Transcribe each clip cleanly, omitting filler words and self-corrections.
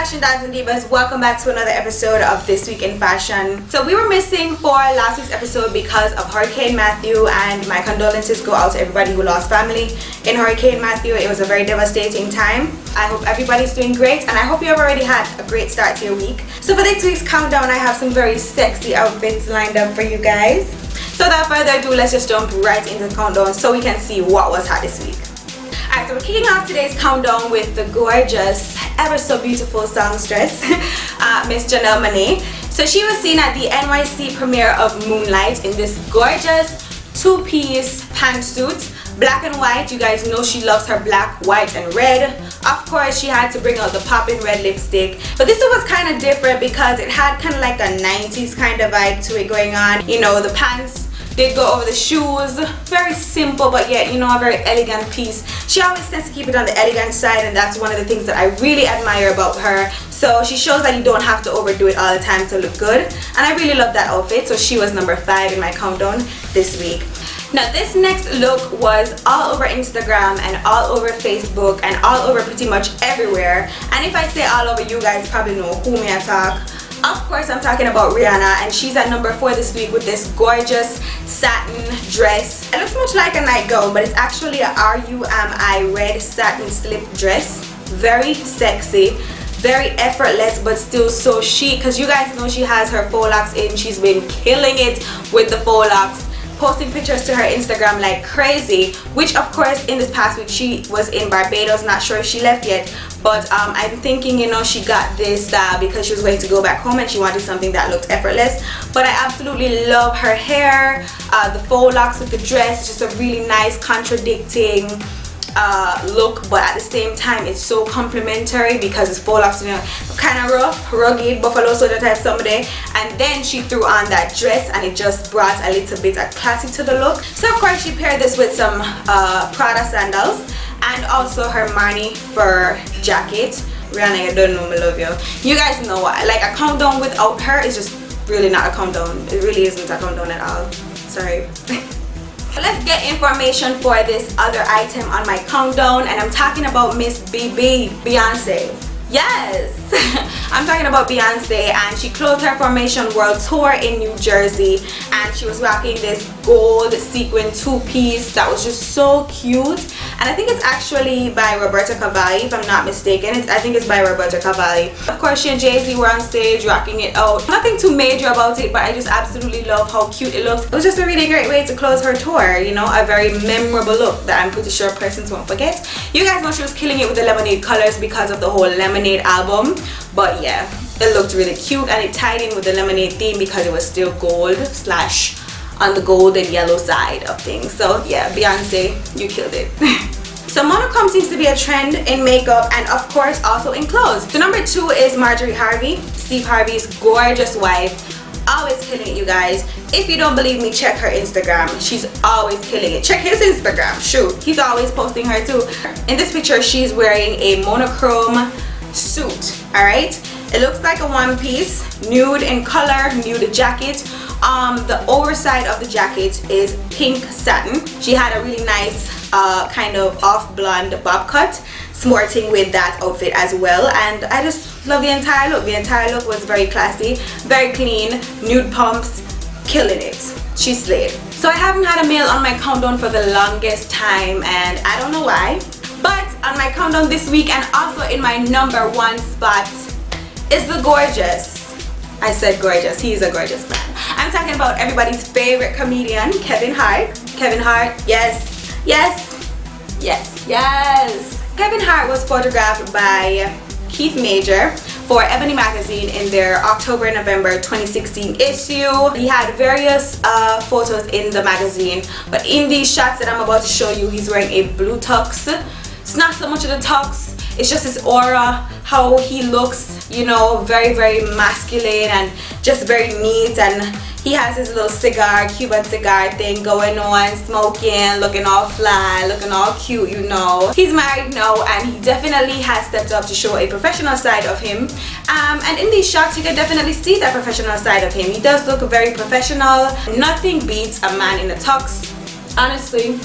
fashion dancing divas, welcome back to another episode of This Week in Fashion. So we were missing for last week's episode because of Hurricane Matthew, and my condolences go out to everybody who lost family in Hurricane Matthew. It was a very devastating time. I hope everybody's doing great, and I hope you have already had a great start to your week. So for this week's countdown, I have some very sexy outfits lined up for you guys. So without further ado, let's just jump right into the countdown so we can see what was hot this week. Alright, so we're kicking off today's countdown with the gorgeous, ever so beautiful songstress, Miss Janelle Monáe. So she was seen at the NYC premiere of Moonlight in this gorgeous two-piece pantsuit, black and white. You guys know she loves her black, white, and red. Of course, she had to bring out the poppin' red lipstick, but this one was kind of different because it had kind of like a 90s kind of vibe to it going on. You know, the pants did go over the shoes. Very simple, but yet, you know, a very elegant piece. She always tends to keep it on the elegant side, and that's one of the things that I really admire about her. So she shows that you don't have to overdo it all the time to look good, and I really love that outfit. So she was number 5 in my countdown this week. Now this next look was all over Instagram and all over Facebook and all over pretty much everywhere. And if I say all over, you guys probably know who may I talk. Of course, I'm talking about Rihanna, and she's at number 4 this week with this gorgeous satin dress. It looks much like a nightgown, but it's actually a R-U-M-I red satin slip dress. Very sexy, very effortless, but still so chic, because you guys know she has her faux locks in. She's been killing it with the faux locks, posting pictures to her Instagram like crazy, which of course in this past week she was in Barbados. Not sure if she left yet, but I'm thinking, you know, she got this style because she was going to go back home and she wanted something that looked effortless. But I absolutely love her hair, the faux locks with the dress. It's just a really nice contradicting look, but at the same time it's so complimentary because it's faux locks, you know, kind of rough, rugged, buffalo soldier type somebody, and then she threw on that dress and it just brought a little bit of classy to the look. So of course she paired this with some Prada sandals and also her Marni fur jacket. Rihanna, you don't know me love you. You guys know what, like a countdown without her is just really not a countdown. It really isn't a countdown at all. Sorry. Let's get information for this other item on my countdown, and I'm talking about Miss Beyonce. Yes, I'm talking about Beyonce, and she closed her Formation World Tour in New Jersey, and she was rocking this gold sequin two-piece that was just so cute. And I think it's actually by Roberta Cavalli, if I'm not mistaken. I think it's by Roberta Cavalli. Of course, she and Jay-Z were on stage rocking it out. Nothing too major about it, but I just absolutely love how cute it looks. It was just a really great way to close her tour, you know, a very memorable look that I'm pretty sure persons won't forget. You guys know she was killing it with the lemonade colors because of the whole Lemonade album, but yeah, it looked really cute, and it tied in with the Lemonade theme because it was still gold slash on the gold and yellow side of things. So yeah, Beyonce, you killed it. So monochrome seems to be a trend in makeup and of course also in clothes. So number 2 is Marjorie Harvey, Steve Harvey's gorgeous wife. Always killing it, you guys. If you don't believe me, check her Instagram. She's always killing it. Check his Instagram. Shoot, he's always posting her too. In this picture, she's wearing a monochrome suit. All right, it looks like a one-piece, nude in color, nude jacket. The overside of the jacket is pink satin. She had a really nice kind of off blonde bob cut sporting with that outfit as well, and I just love the entire look. The entire look was very classy, very clean, nude pumps, killing it. She slayed. So I haven't had a male on my countdown for the longest time, and I don't know why, but on my countdown this week and also in my number 1 spot is the gorgeous, I said gorgeous, he's a gorgeous man. I'm talking about everybody's favorite comedian, Kevin Hart. Kevin Hart, yes, yes, yes, yes. Kevin Hart was photographed by Keith Major for Ebony magazine in their October-November 2016 issue. He had various photos in the magazine, but in these shots that I'm about to show you, he's wearing a blue tux. It's not so much of the tux, it's just his aura, how he looks, you know, very, very masculine and just very neat. And he has his little cigar, Cuban cigar thing going on, smoking, looking all fly, looking all cute, you know. He's married now, and he definitely has stepped up to show a professional side of him. And in these shots, you can definitely see that professional side of him. He does look very professional. Nothing beats a man in a tux, honestly.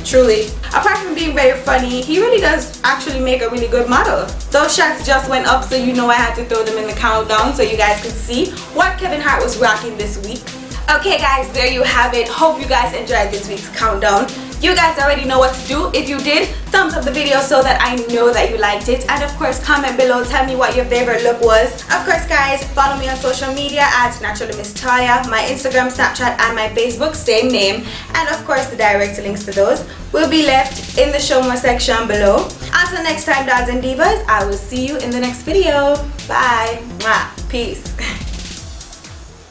truly. Apart from being very funny, he really does actually make a really good model. Those shots just went up, so you know I had to throw them in the countdown so you guys could see what Kevin Hart was rocking this week. Okay guys, there you have it. Hope you guys enjoyed this week's countdown. You guys already know what to do. If you did, thumbs up the video so that I know that you liked it. And of course, comment below, tell me what your favorite look was. Of course guys, follow me on social media at Naturally Miss Taya, my Instagram, Snapchat, and my Facebook, same name. And of course, the direct links to those will be left in the show more section below. Until next time, dolls and divas, I will see you in the next video. Bye. Mwah. Peace.